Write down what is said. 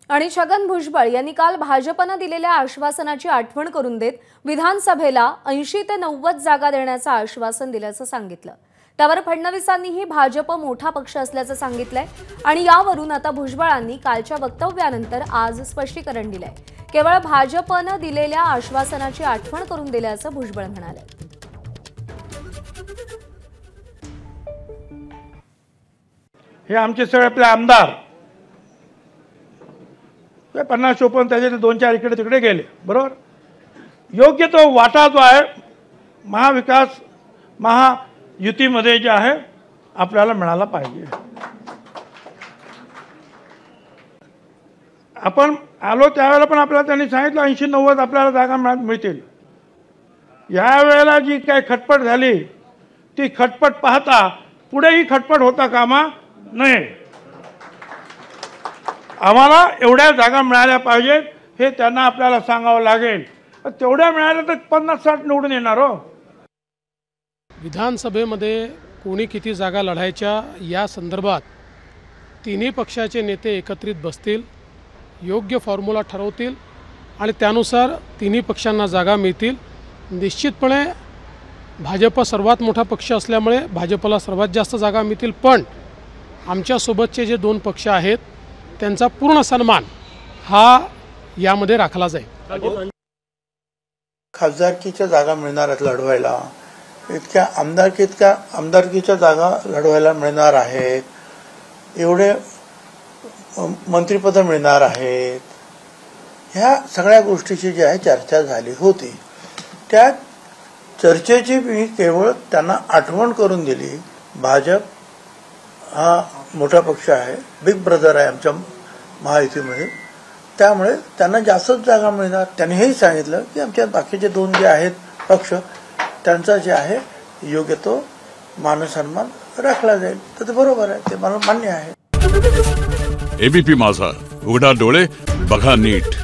आणि छगन भुजबळ यांनी काल भाजपने दिलेल्या आश्वासनाची आठवण करून देत विधानसभेला 80 ते 90 जागा देण्याचं आश्वासन दिल्याचं सांगितलं। त्यावर फडणवीसांनीही भाजप मोठा पक्ष असल्याचं सांगितलंय आणि यावरून आता भुजबळांनी कालच्या वक्तव्यानंतर आज स्पष्टीकरण दिलंय। केवळ भाजपने दिलेल्या आश्वासनाची आठवण करून दिल्याचं भुजबळ म्हणाले। हे आमचे सगळे आपले आमदार 50-54 त्याचे 2-4 इकडे तिकडे गेले, बरोबर। योग्य तो वाटा जो आहे महाविकास महायुतीमध्ये जे आहे आपल्याला मिळाला पाहिजे। आपण आलो त्यावेळेला पण आपल्याला त्यांनी सांगितलं 80-90 आपल्याला जागा मिळतील। यावेळेला जी काही खटपट झाली ती खटपट पाहता पुढेही खटपट होता कामा नये। आम्हाला एवढ्या जागा मिळाल्या पाहिजेत हे त्यांना आपल्याला सांगावं लागेल। तेवढ्या मिळाल्या तर 50-60 निवडून येणार हो। विधानसभेमध्ये कोणी किती जागा लढायच्या या संदर्भात तिन्ही पक्षाचे नेते एकत्रित बसतील, योग्य फॉर्म्युला ठरवतील आणि त्यानुसार तिन्ही पक्षांना जागा मिळतील। निश्चितपणे भाजप सर्वात मोठा पक्ष असल्यामुळे भाजपला सर्वात जास्त जागा मिळतील, पण आमच्या सोबतचे जे 2 पक्ष आहेत त्यांचा पूर्ण सन्मान हा यामध्ये राखला जाईल। खासदारकीच्या जागा मिळणार आहेत लढवायला, इतक्या आमदारकीच्या जागा लढवायला मिळणार आहेत, एवढे मंत्रिपद मिळणार आहेत। ह्या सगळ्या गोष्टीची जी आहे चर्चा झाली होती। त्या चर्चेची मी केवळ त्यांना आठवण करून दिली। भाजप हा मोठा पक्ष आहे, बिग ब्रदर आहे आमच्या महायुतीमध्ये, त्यामुळे त्यांना जास्तच जागा मिळणार। त्यांनी हेही सांगितलं की आमच्या बाकीचे 2 जे आहेत पक्ष त्यांचा जे आहे योग्य तो मानसन्मान राखला जाईल। तर ते बरोबर आहे, ते मला मान्य आहे। एबीपी माझा, उघडा डोळे बघा नीट।